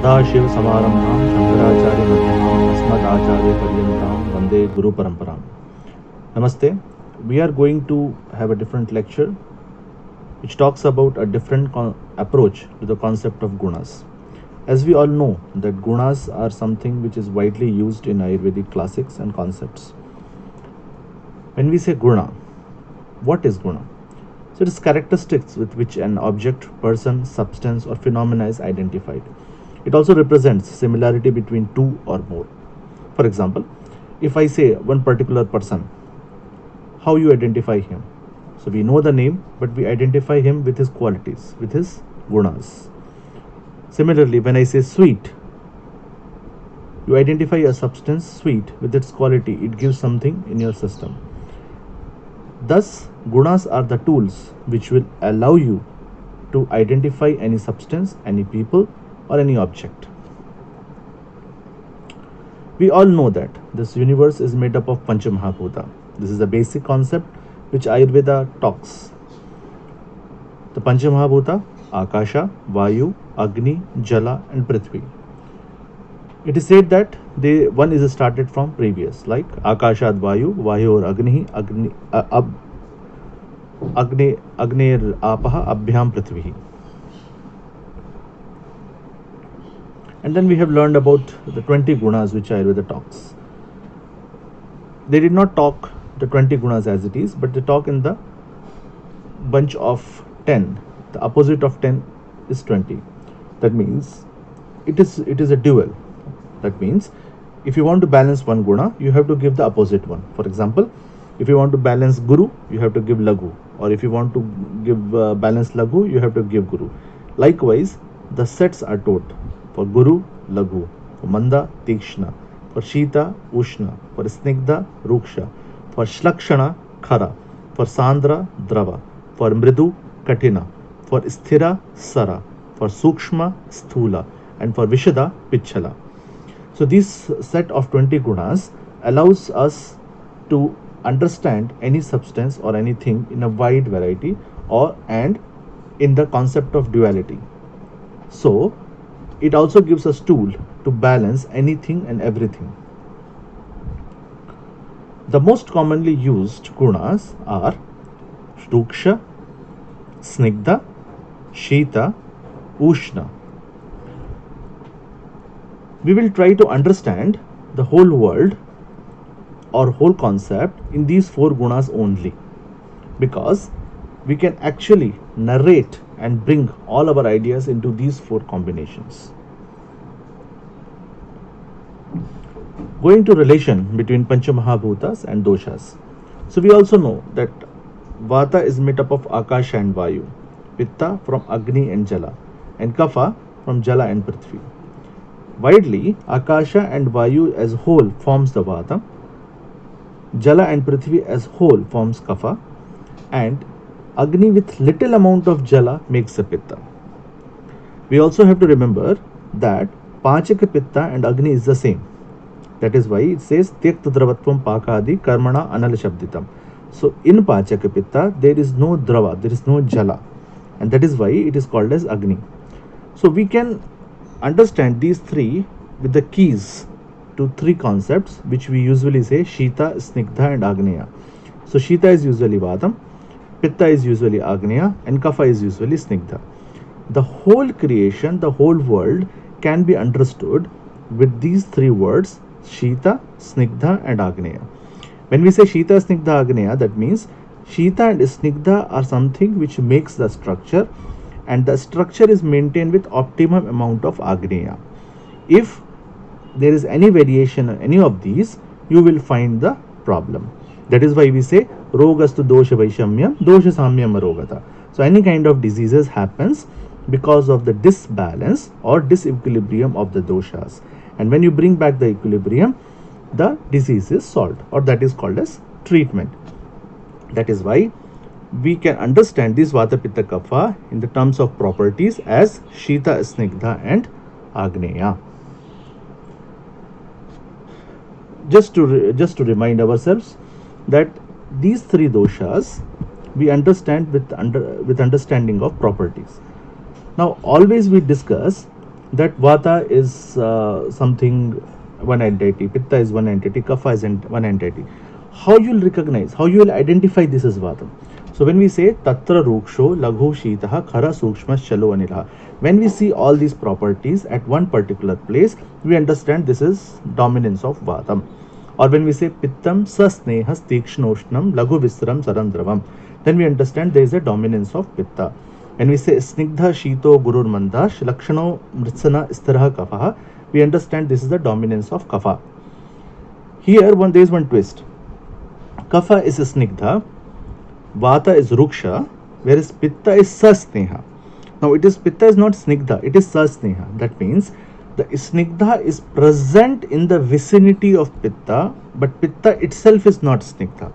सदाशिवसमारम्भां शंकराचार्यमध्यमाम् अस्मदाचार्यपर्यन्तां वन्दे गुरुपरम्परां. Namaste. We are going to have a different lecture which talks about a different approach to the concept of gunas. As we all know that gunas are something which is widely used in Ayurvedic classics and concepts. When we say guna, what is guna? So it is characteristics with which an object, person, substance or phenomena is identified. It also represents similarity between two or more. For example, if I say one particular person, how you identify him? So we know the name, but we identify him with his qualities, with his gunas. Similarly, when I say sweet, you identify a substance sweet with its quality. It gives something in your system. Thus, gunas are the tools which will allow you to identify any substance, any people or any object. We all know that this universe is made up of Pancha Mahabhuta. This is a basic concept which Ayurveda talks. The Pancha Mahabhuta, Akasha, Vayu, Agni, Jala and Prithvi. It is said that one is started from previous, like Akashad Vayu, Vayu or Agni, Agner Apaha, Abhyam Prithvi. And then we have learned about the 20 gunas which Ayurveda talks. They did not talk the 20 gunas as it is, but they talk in the bunch of 10. The opposite of 10 is 20. That means it is a dual. That means if you want to balance one guna, you have to give the opposite one. For example, if you want to balance Guru, you have to give Laghu. Or if you want to give balance Laghu, you have to give Guru. Likewise, the sets are taught for Guru, Laghu, for Manda, Tikshna, for Shita, Ushna, for Snigdha, Ruksha, for Shlakshana, Khara, for Sandra, Drava, for Mridu, Katina, for Sthira, Sara, for Sukshma, Sthula, and for Vishada, Pichala. So this set of 20 gunas allows us to understand any substance or anything in a wide variety and in the concept of duality. So it also gives us tool to balance anything and everything. The most commonly used gunas are Ruksha, Snigdha, Shita, Ushna. We will try to understand the whole world or whole concept in these 4 gunas only, because we can actually narrate and bring all our ideas into these 4 combinations. Going to relation between Pancha Mahabhutas and doshas. So we also know that Vata is made up of Akasha and Vayu, Pitta from Agni and Jala, and Kapha from Jala and Prithvi. Widely, Akasha and Vayu as whole forms the Vata, Jala and Prithvi as whole forms Kapha, and Agni with little amount of Jala makes a Pitta. We also have to remember that Pachaka Pitta and Agni is the same. That is why it says Tyakta Dravatvam Pakadi Karmana Anal Shabditam. So in Pachaka Pitta there is no Drava, there is no Jala, and that is why it is called as Agni. So we can understand these 3 with the keys to 3 concepts which we usually say Shita, Snigdha and Agneya. So Shita is usually Vatam, Pitta is usually Agneya, and Kapha is usually Snigdha. The whole creation, the whole world can be understood with these 3 words, Shita, Snigdha and Agneya. When we say Shita, Snigdha, Agneya, that means Shita and Snigdha are something which makes the structure, and the structure is maintained with optimum amount of Agneya. If there is any variation in any of these, you will find the problem. That is why we say Rogastu Dosha Vaishamyam, Dosha Samyam Rogata. So any kind of diseases happens because of the disbalance or disequilibrium of the doshas. And when you bring back the equilibrium, the disease is solved, or that is called as treatment. That is why we can understand this Vata Pitta Kapha in the terms of properties as Shita, Snigdha and Agneya. Just to remind ourselves that these 3 doshas we understand with understanding of properties. Now always we discuss that Vata is something one entity, Pitta is one entity, Kapha is one entity. How you will recognize, how you will identify this as Vata? So when we say Tatra Ruksho, Laghu Shitaha, Khara Sukshma Shalo Anilha, when we see all these properties at one particular place, we understand this is dominance of Vatam. Or when we say Pittam Sasnehas Tikshnoshnam Laghu Visram Sarandravam, then we understand there is a dominance of Pitta. When we say Snigdha Shito Gurur Mandash Lakshano Mritsana Istiraha Kafaha, we understand this is the dominance of Kapha. Here there is one twist. Kapha is Snigdha, Vata is Ruksha, whereas Pitta is Sasneha. Now Pitta is not Snigdha, it is Sasneha. That means the Snigdha is present in the vicinity of Pitta, but Pitta itself is not Snigdha.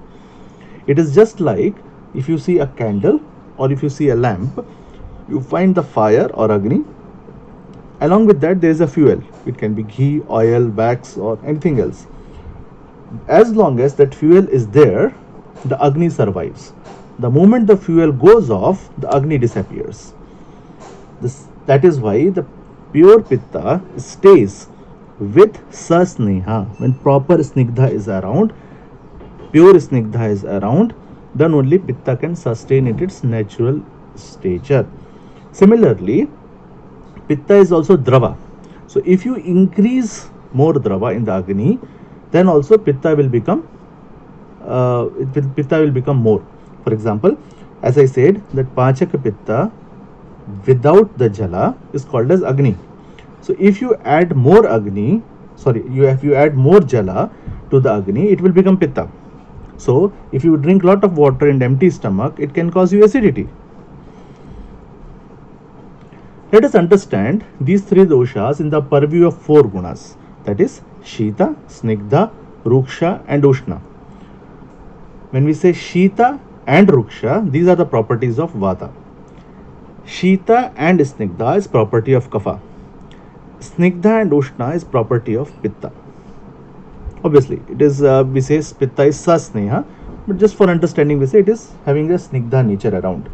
It is just like if you see a candle or if you see a lamp, you find the fire or Agni. Along with that, there is a fuel. It can be ghee, oil, wax, or anything else. As long as that fuel is there, the Agni survives. The moment the fuel goes off, the Agni disappears. That is why the pure Pitta stays with Sasneha. When proper Snigdha is around, pure Snigdha is around, then only Pitta can sustain its natural stature. Similarly, Pitta is also Drava. So if you increase more Drava in the Agni, then also Pitta will become more. For example, as I said, that Pachaka Pitta without the Jala is called as Agni. So if you add more Agni, if you add more Jala to the Agni, it will become Pitta. So if you drink lot of water in empty stomach, it can cause you acidity. Let us understand these three doshas in the purview of four gunas, that is Shita, Snigdha, Ruksha and Ushna. When we say Shita and Ruksha, these are the properties of Vata. Shita and Snigdha is property of Kapha. Snigdha and Ushna is property of Pitta. Obviously, it is we say Pitta is Sasneha, but just for understanding, we say it is having a Snigdha nature around.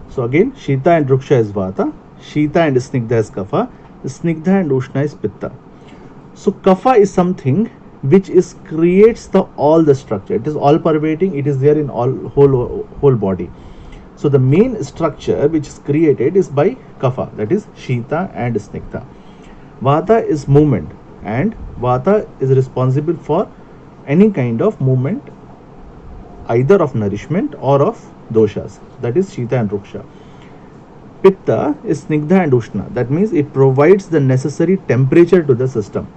So again, Shita and Ruksha is Vata, Shita and Snigdha is Kapha, Snigdha and Ushna is Pitta. So Kapha is something which creates all the structure. It is all pervading. It is there in whole body. So the main structure which is created is by Kapha, that is Shita and Snigdha. Vata is movement, and Vata is responsible for any kind of movement, either of nourishment or of doshas, that is Shita and Ruksha. Pitta is Snigdha and Ushna. That means it provides the necessary temperature to the system.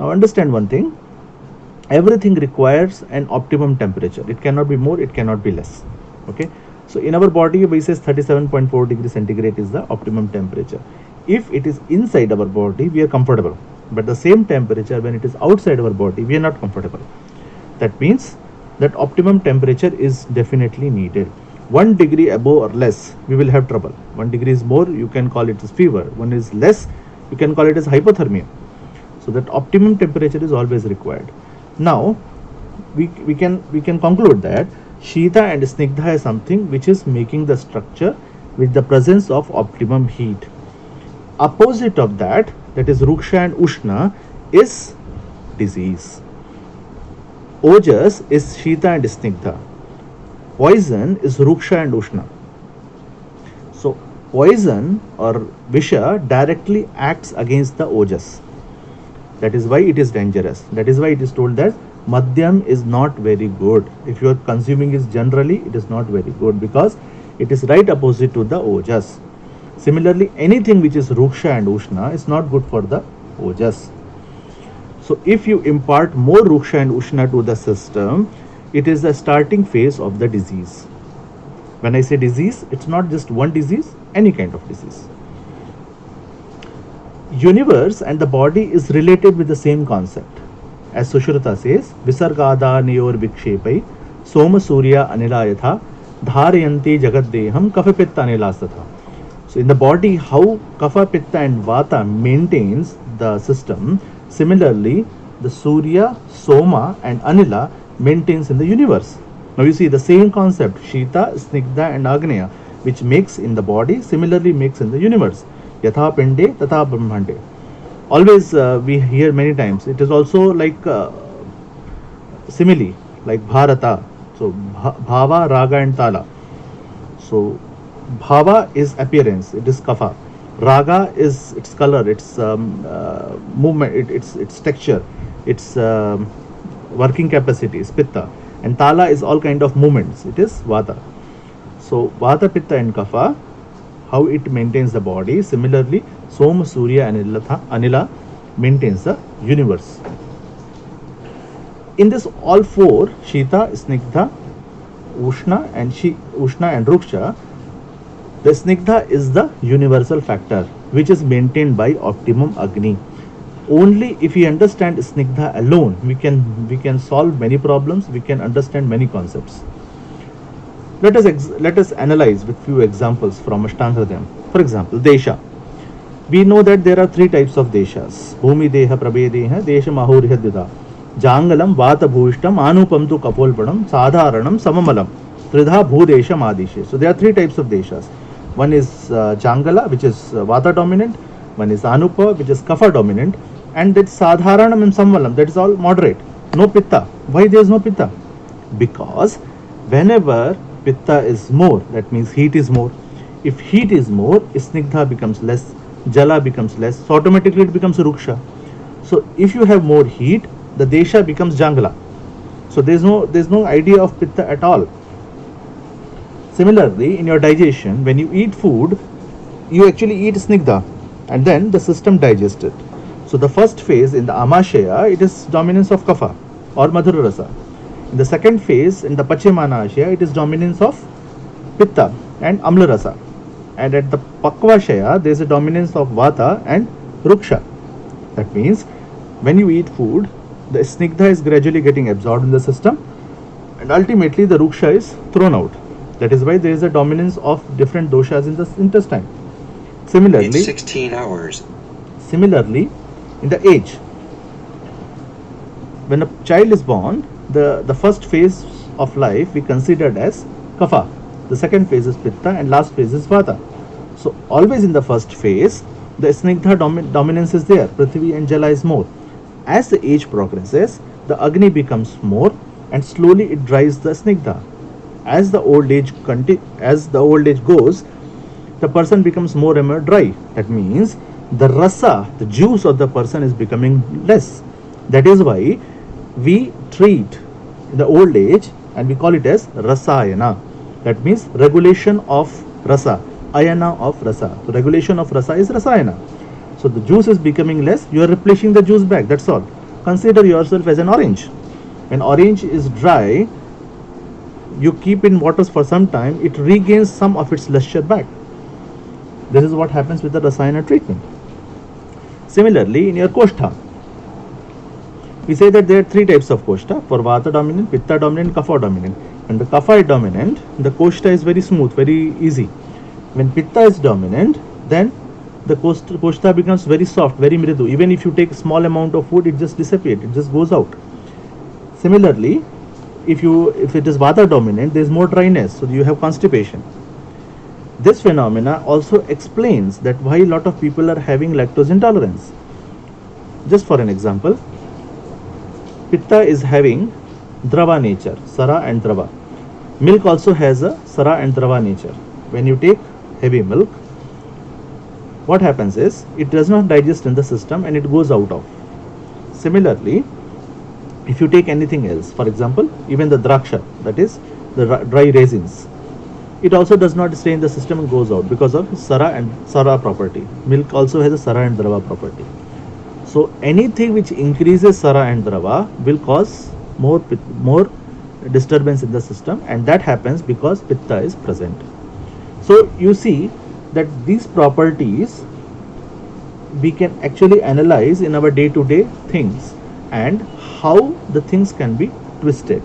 Now understand one thing, everything requires an optimum temperature. It cannot be more, it cannot be less. Okay. So in our body, we say 37.4 degrees centigrade is the optimum temperature. If it is inside our body, we are comfortable. But the same temperature, when it is outside our body, we are not comfortable. That means that optimum temperature is definitely needed. 1 degree above or less, we will have trouble. 1 degree is more, you can call it as fever. 1 is less, you can call it as hypothermia. So that optimum temperature is always required. Now, we can conclude that Shita and Snigdha is something which is making the structure with the presence of optimum heat. Opposite of that is Ruksha and Ushna, is disease. Ojas is Shita and Snigdha. Poison is Ruksha and Ushna. So poison or Visha directly acts against the Ojas. That is why it is dangerous. That is why it is told that Madhyam is not very good. If you are consuming it generally, it is not very good because it is right opposite to the Ojas. Similarly, anything which is Ruksha and Ushna is not good for the Ojas. So if you impart more Ruksha and Ushna to the system, it is the starting phase of the disease. When I say disease, it's not just one disease, any kind of disease. Universe and the body is related with the same concept. As Sushruta says, 𝘕𝑦𝑒𝑚 Soma Surya Anilayatha Dharayanti Jagadeham Kapha Pitta Anilasatha. So in the body, how Kapha, Pitta and Vata maintains the system, similarly the Surya, Soma and Anila maintains in the universe. Now you see the same concept, Shita, Snigdha and Agneya, which makes in the body, similarly makes in the universe. yatha pinde tatha brahmande. Always we hear many times. It is also like simile, like Bharata. So bhava, raga and tala. So bhava is appearance, it is kapha. Raga is its color, its movement, its texture, its working capacity is pitta. And tala is all kind of movements, it is vata. So vata, pitta and kapha, how it maintains the body. Similarly, Soma, Surya and Anila maintains the universe. In this all four, Shita, Snigdha, Ushna and Ruksha, the Snigdha is the universal factor which is maintained by optimum Agni. Only if we understand Snigdha alone, we can solve many problems, we can understand many concepts. Let us analyze with few examples from Ashtanga Hridayam. For example, Desha. We know that there are three types of Deshas. Bhumi Deha, Prabhedeha, Desha Mahurihadida. Jangalam, Vata Bhuishtam, Anupam tu Kapolpadam, Sadharanam, Samamalam, Tridha Bhudesha Madishe. So there are three types of Deshas. One is Jangala, which is Vata dominant. One is Anupa, which is Kapha dominant. And it's Sadharanam and Samamalam, that is all moderate. No Pitta. Why there is no Pitta? Because whenever Pitta is more, that means heat is more. If heat is more, Snigdha becomes less, Jala becomes less, so automatically it becomes Ruksha. So if you have more heat, the Desha becomes Jangala. So there's no idea of Pitta at all. Similarly, in your digestion, when you eat food, you actually eat Snigdha and then the system digests it. So the first phase in the Amashaya, it is dominance of Kapha or Madhura Rasa. In the second phase, in the Pachimana Ashaya, it is dominance of Pitta and Amla Rasa. And at the Pakvashaya, there is a dominance of Vata and Ruksha. That means, when you eat food, the Snigdha is gradually getting absorbed in the system and ultimately the Ruksha is thrown out. That is why there is a dominance of different doshas in the intestine. Similarly, it's 16 hours. Similarly, in the age, when a child is born, the first phase of life we considered as Kapha. The second phase is Pitta and last phase is Vata. So always in the first phase, the Snigdha dominance is there. Prithvi and Jala is more. As the age progresses, the Agni becomes more and slowly it dries the Snigdha. As the old age goes, the person becomes more and more dry. That means the rasa, the juice of the person is becoming less. That is why we treat the old age and we call it as rasayana. That means regulation of rasa, ayana of rasa. So regulation of rasa is rasayana. So the juice is becoming less, you are replenishing the juice back, that's all. Consider yourself as an orange. When orange is dry, you keep in waters for some time, it regains some of its luster back. This is what happens with the rasayana treatment. Similarly, in your koshtha, we say that there are three types of koshtha, for Vata dominant, Pitta dominant, Kapha dominant. When the Kapha is dominant, the koshtha is very smooth, very easy. When Pitta is dominant, then the koshtha becomes very soft, very mridu. Even if you take a small amount of food, it just disappears, it just goes out. Similarly, if it is Vata dominant, there is more dryness, so you have constipation. This phenomena also explains that why a lot of people are having lactose intolerance. Just for an example, Pitta is having Drava nature, Sara and Drava. Milk also has a Sara and Drava nature. When you take heavy milk, what happens is, it does not digest in the system and it goes out of. Similarly, if you take anything else, for example, even the draksha, that is the dry raisins, it also does not stay in the system and goes out because of Sara and Sara property. Milk also has a Sara and Drava property. So anything which increases Sara and Drava will cause more disturbance in the system, and that happens because Pitta is present. So you see that these properties we can actually analyze in our day-to-day things and how the things can be twisted.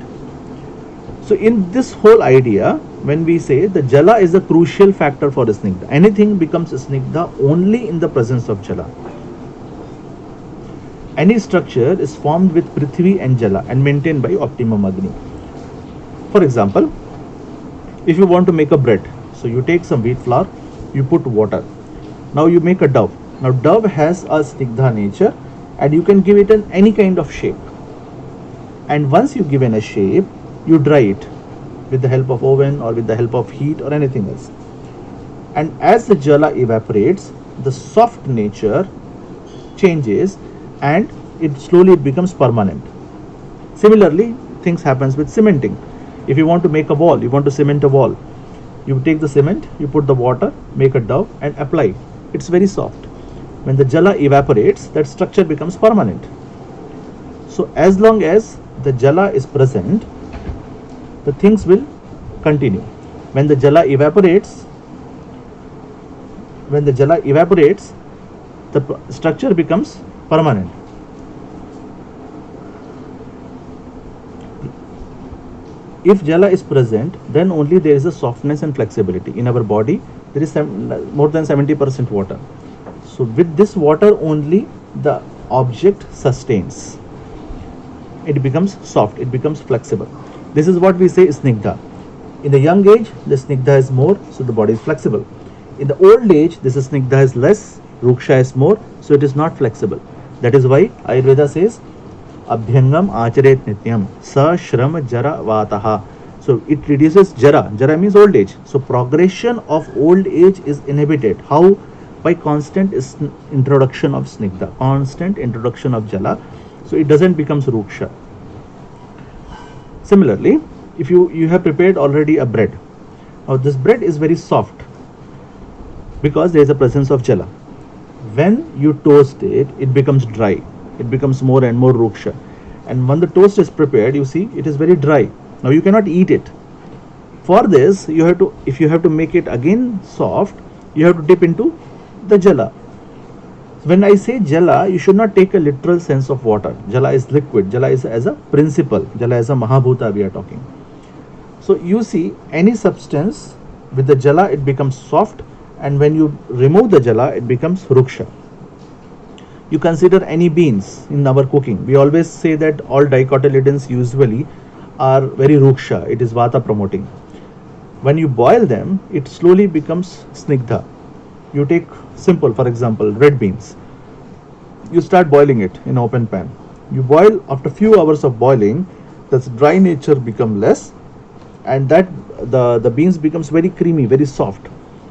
So in this whole idea, when we say the Jala is a crucial factor for Snigdha, anything becomes Snigdha only in the presence of Jala. Any structure is formed with Prithvi and Jala and maintained by optimum Agni. For example, if you want to make a bread, so you take some wheat flour, you put water. Now you make a dove. Now dove has a snigdha nature, and you can give it any kind of shape. And once you given a shape, you dry it with the help of oven or with the help of heat or anything else. And as the jala evaporates, the soft nature changes and it slowly becomes permanent. Similarly, things happens with cementing. If you want to make a wall, you want to cement a wall, you take the cement, you put the water, make a dough and apply. It's very soft. When the jala evaporates, that structure becomes permanent. So as long as the jala is present, the things will continue. When the jala evaporates, the structure becomes permanent. If jala is present, then only there is a softness and flexibility. In our body, there is more than 70% water. So with this water only, the object sustains. It becomes soft, it becomes flexible. This is what we say is snigdha. In the young age, the snigdha is more, so the body is flexible. In the old age, this snigdha is less, ruksha is more, so it is not flexible. That is why Ayurveda says, Abhyangam acharet nityam, sa shram jara vataha. So it reduces jara. Jara means old age. So progression of old age is inhibited. How? By constant introduction of snigdha, constant introduction of jala. So it doesn't become ruksha. Similarly, if you have prepared already a bread. Now this bread is very soft because there is a presence of jala. When you toast it, it becomes dry. It becomes more and more ruksha. And when the toast is prepared, you see it is very dry. Now you cannot eat it. For this, if you have to make it again soft, you have to dip into the jala. When I say jala, you should not take a literal sense of water. Jala is liquid. Jala is as a principle. Jala is a mahabhuta we are talking. So you see, any substance with the jala, it becomes soft, and when you remove the jala, it becomes ruksha. You consider any beans in our cooking. We always say that all dicotyledons usually are very ruksha. It is vata promoting. When you boil them, it slowly becomes snigdha. You take simple, for example, red beans. You start boiling it in open pan. You boil, after few hours of boiling, the dry nature become less, and that the beans becomes very creamy, very soft.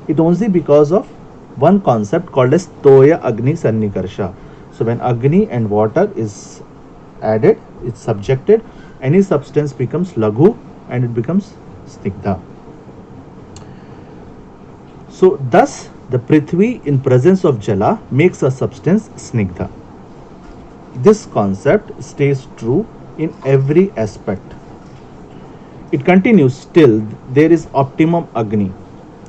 It only because of one concept called as toya agni sannikarsha. So when agni and water is added, it's subjected, any substance becomes laghu and it becomes snigdha. So thus the prithvi in presence of jala makes a substance snigdha. This concept stays true in every aspect. It continues till there is optimum agni.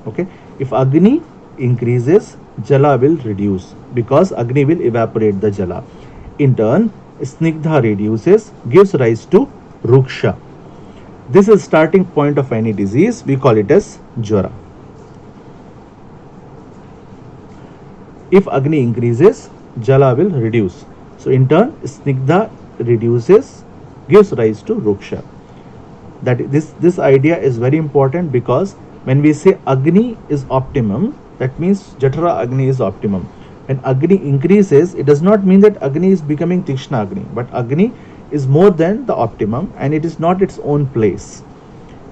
Okay, if agni increases, jala will reduce because agni will evaporate the jala. In turn, snigdha reduces, gives rise to ruksha. This is starting point of any disease. We call it as jara. If agni increases, jala will reduce. So in turn, snigdha reduces, gives rise to ruksha. That this idea is very important, because when we say agni is optimum, that means jఠra agni is optimum. When agni increases, it does not mean that agni is becoming tikshna agni, but agni is more than the optimum and it is not its own place,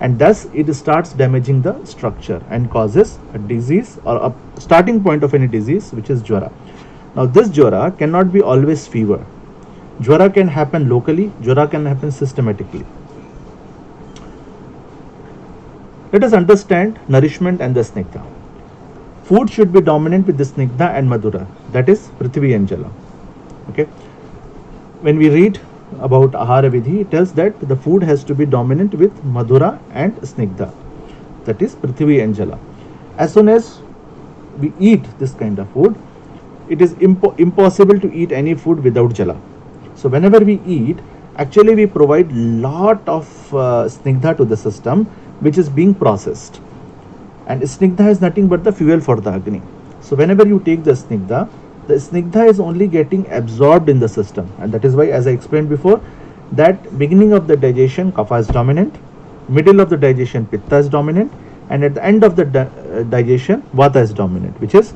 and thus it starts damaging the structure and causes a disease, or a starting point of any disease, which is jwara. Now this jwara cannot be always fever. Jwara can happen locally, jwara can happen systematically. Let us understand nourishment and the snigdha. Food should be dominant with the snigdha and madhura, that is prithvi and jala. Okay. When we read about ahara vidhi, it tells that the food has to be dominant with madhura and snigdha, that is prithvi and jala. As soon as we eat this kind of food, it is impossible to eat any food without jala. So whenever we eat, actually we provide lot of snigdha to the system, which is being processed. And snigdha is nothing but the fuel for the agni. So whenever you take the snigdha is only getting absorbed in the system, and that is why, as I explained before, that beginning of the digestion kapha is dominant, middle of the digestion pitta is dominant, and at the end of the digestion vata is dominant, which is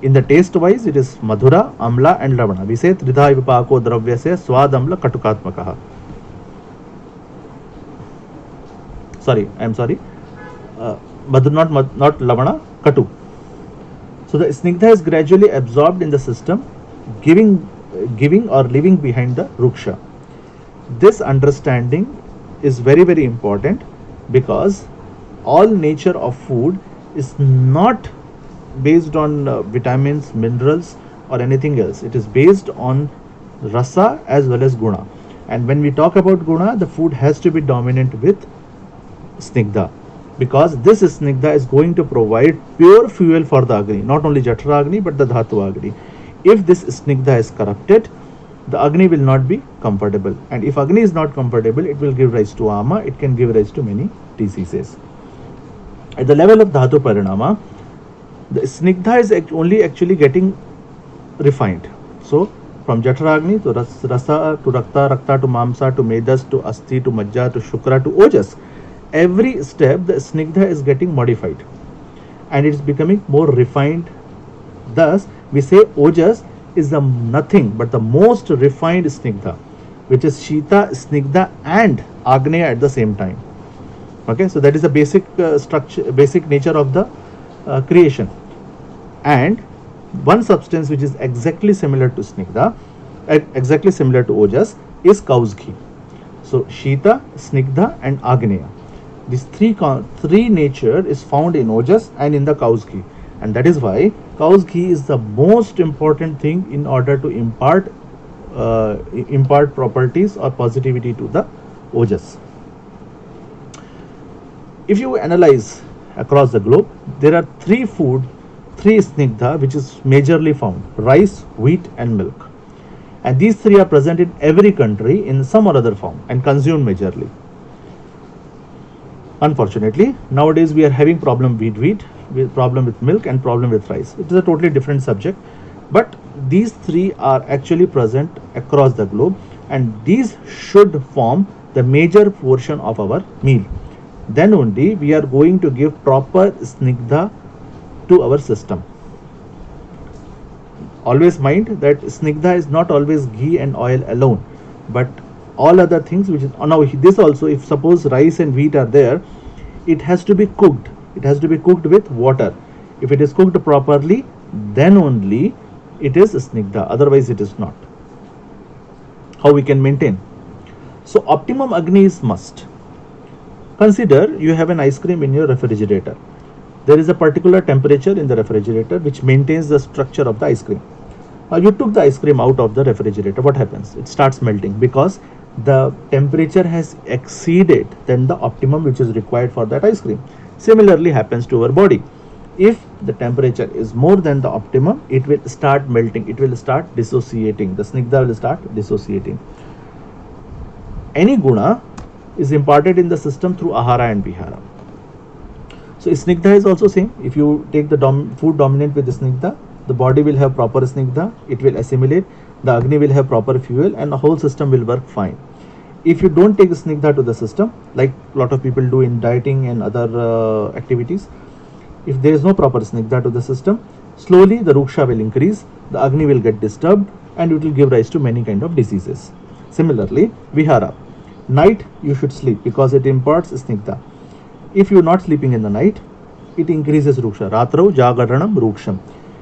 In the taste wise, it is madhura, amla and lavana. We say tridha vipako dravyasya swad amla katukatmakaha. Sorry, I am sorry. Madhura, not lavana, katu. So the snigdha is gradually absorbed in the system, giving or leaving behind the ruksha. This understanding is very, very important, because all nature of food is not based on vitamins, minerals or anything else. It is based on rasa as well as guna. And when we talk about guna, the food has to be dominant with snigdha, because this snigdha is going to provide pure fuel for the agni, not only jatra agni but the dhatu agni. If this snigdha is corrupted, the agni will not be comfortable, and if agni is not comfortable, it will give rise to ama, it can give rise to many diseases. At the level of dhatu parinama, the snigdha is only actually getting refined. So from jatra agni to rasa to rakta, rakta to mamsa to medas to asti to majja to shukra to ojas, every step the snigdha is getting modified and it is becoming more refined. Thus we say ojas is the nothing but the most refined snigdha, which is shita, snigdha and agneya at the same time. Okay, so that is the basic structure, basic nature of the creation. And one substance which is exactly similar to snigdha, exactly similar to ojas, is cow's ghee. So shita, snigdha and agneya, these three nature is found in ojas and in the cow's ghee, and that is why cow's ghee is the most important thing in order to impart properties or positivity to the ojas. If you analyze across the globe, there are three snigdha which is majorly found: rice, wheat and milk. And these three are present in every country in some or other form and consumed majorly. Unfortunately, nowadays we are having problem with wheat, problem with milk and problem with rice. It is a totally different subject, but these three are actually present across the globe, and these should form the major portion of our meal. Then only we are going to give proper snigdha to our system. Always mind that snigdha is not always ghee and oil alone, but all other things which is now this also, if suppose rice and wheat are there, it has to be cooked. It has to be cooked with water. If it is cooked properly, then only it is snigdha, otherwise it is not. How we can maintain? So optimum agni is must. Consider you have an ice cream in your refrigerator. There is a particular temperature in the refrigerator which maintains the structure of the ice cream. You took the ice cream out of the refrigerator. What happens? It starts melting because the temperature has exceeded than the optimum which is required for that ice cream. Similarly happens to our body. If the temperature is more than the optimum, it will start melting. It will start dissociating. The snigdha will start dissociating. Any guna is imparted in the system through ahara and vihara. So snigdha is also same. If you take the food dominant with the snigdha, the body will have proper snigdha, it will assimilate, the agni will have proper fuel and the whole system will work fine. If you don't take snigdha to the system, like a lot of people do in dieting and other activities, if there is no proper snigdha to the system, slowly the ruksha will increase, the agni will get disturbed and it will give rise to many kind of diseases. Similarly, vihara. Night you should sleep because it imparts snigdha. If you are not sleeping in the night, it increases ruksha. Ratrau jagaranam ruksham.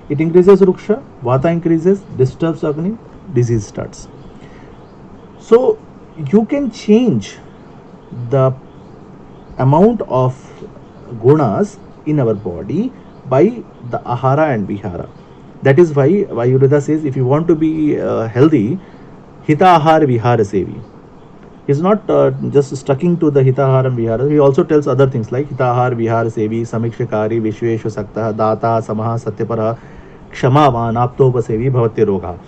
It increases ruksha, vata increases, disturbs agni, disease starts. So you can change the amount of gunas in our body by the ahara and vihara. That is why Ayurveda says if you want to be healthy, hita ahara vihara sevi. He is not just sticking to the hita ahara and vihara. He also tells other things like hita ahara vihara sevi, samikshakari, vishveshu sakta, data, samaha, satyapara, kshamavan, aptopasevi, bhavati roga.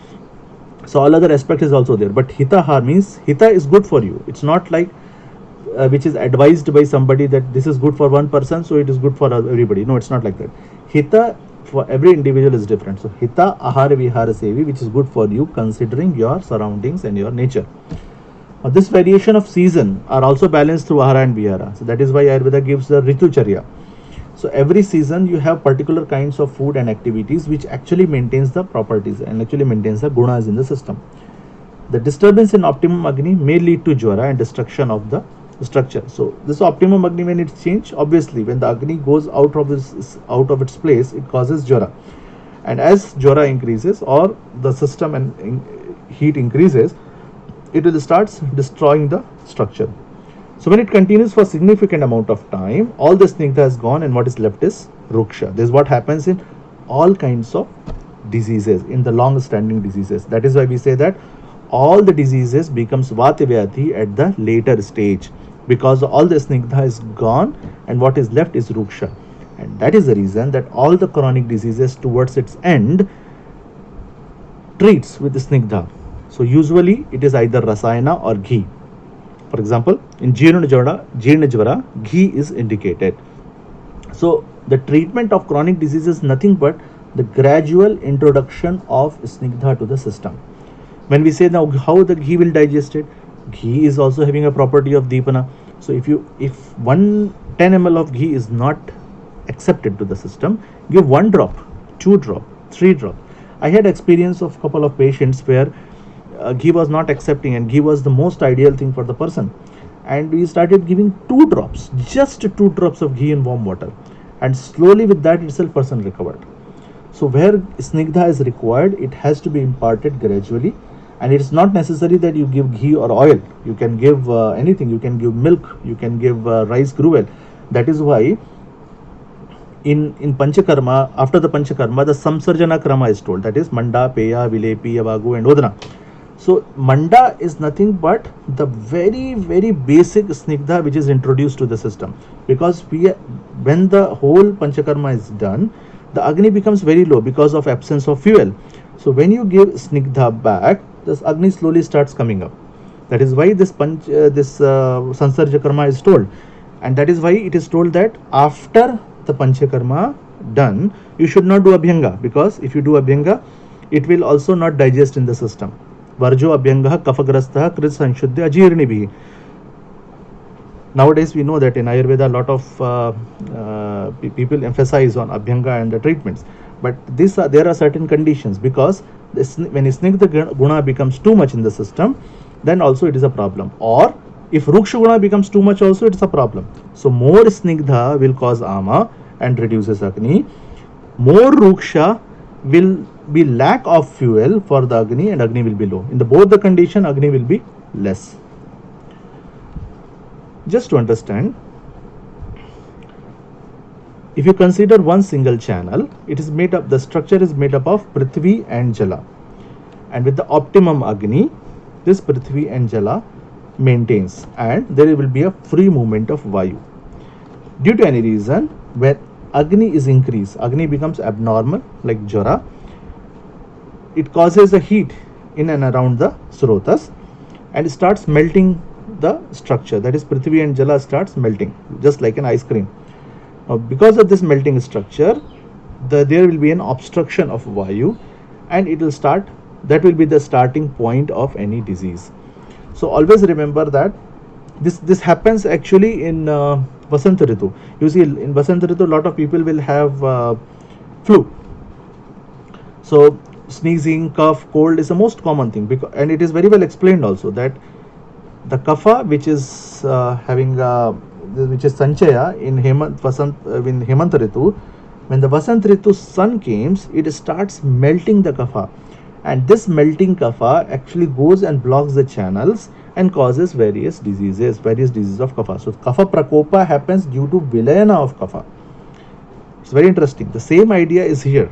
So all other aspect is also there. But hita ahara means hita is good for you. It's not like which is advised by somebody that this is good for one person, so it is good for everybody. No, it's not like that. Hita for every individual is different. So hita ahara vihara sevi, which is good for you considering your surroundings and your nature. This variation of season are also balanced through ahara and vihara. So that is why Ayurveda gives the ritucharya. So every season you have particular kinds of food and activities which actually maintains the properties and actually maintains the gunas in the system. The disturbance in optimum Agni may lead to Jwara and destruction of the structure. So this optimum Agni, when it's changed, obviously when the Agni goes out of its place, it causes Jwara. And as Jwara increases or the system and heat increases, it will start destroying the structure. So when it continues for significant amount of time, all the snigdha is gone and what is left is ruksha. This is what happens in all kinds of diseases, in the long standing diseases. That is why we say that all the diseases becomes vatavyathi at the later stage, because all the snigdha is gone and what is left is ruksha. And that is the reason that all the chronic diseases towards its end treats with the snigdha. So usually it is either rasayana or ghee. For example, in 𝘰𝘪𝘵𝘥, ghee is indicated. So the treatment of chronic disease is nothing but the gradual introduction of snigdha to the system. When we say now how the ghee will digest it, ghee is also having a property of deepana. So if 10 ml of ghee is not accepted to the system, give 1 drop, 2 drop, 3 drop. I had experience of couple of patients where ghee was not accepting and ghee was the most ideal thing for the person, and we started giving 2 drops, just 2 drops of ghee in warm water, and slowly with that itself person recovered. So where snigdha is required, it has to be imparted gradually, and it's not necessary that you give ghee or oil. You can give anything. You can give milk, you can give rice gruel. That is why in Panchakarma, after the Panchakarma, the Samsarjana Krama is told, that is Manda, Peya, Vilepi, Yavagu and Odana. So Manda is nothing but the very, very basic snigdha which is introduced to the system, because when the whole Panchakarma is done, the Agni becomes very low because of absence of fuel. So when you give snigdha back, this Agni slowly starts coming up. That is why this Sansarja Karma is told, and that is why it is told that after the Panchakarma done, you should not do Abhyanga, because if you do Abhyanga, it will also not digest in the system. Varjo Abhyanga kafagrastha krit sanshuddhi ajirnibhi. Nowadays we know that in Ayurveda a lot of people emphasize on Abhyanga and the treatments, but there are certain conditions, because when snigdha guna becomes too much in the system, then also it is a problem. Or if ruksha guna becomes too much also, it is a problem. So more snigdha will cause ama and reduces Agni. More ruksha will be lack of fuel for the Agni, and Agni will be low. In both the condition, Agni will be less. Just to understand, if you consider one single channel, the structure is made up of Prithvi and Jala, and with the optimum Agni, this Prithvi and Jala maintains, and there will be a free movement of Vayu. Due to any reason, when Agni is increased, Agni becomes abnormal like Jwara, it causes a heat in and around the Srotas and starts melting the structure. That is, Prithvi and Jala starts melting just like an ice cream. Now, because of this melting structure, there will be an obstruction of Vayu, and it will start. That will be the starting point of any disease. So always remember that this happens actually in Vasant Ritu. You see, in Vasant Ritu, a lot of people will have flu. So sneezing, cough, cold is the most common thing, and it is very well explained also that the kapha which is which is sanchaya in Hemant Ritu, when the Vasant Ritu sun comes, it starts melting the kapha, and this melting kapha actually goes and blocks the channels and causes various diseases of kapha. So kapha prakopa happens due to vilayana of kapha. It's very interesting. The same idea is here.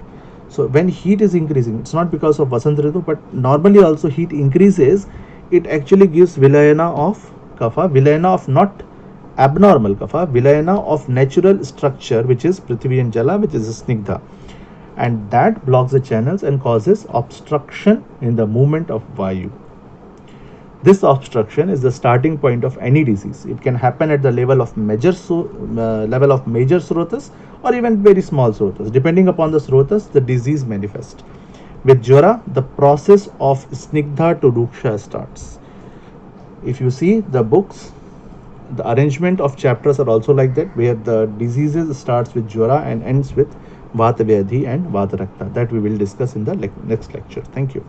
So when heat is increasing, it's not because of Vasant Ritu, but normally also heat increases, it actually gives vilayana of kapha, vilayana of not abnormal kapha, vilayana of natural structure, which is Prithvi and Jala, which is snigdha, and that blocks the channels and causes obstruction in the movement of Vayu. This obstruction is the starting point of any disease. It can happen at the level of major srotas or even very small srotas. Depending upon the srotas, the disease manifests. With Jwara, the process of snigdha to ruksha starts. If you see the books, the arrangement of chapters are also like that, where the diseases starts with Jwara and ends with Vata Vyadhi and Vata Rakta. That we will discuss in the next lecture. Thank you.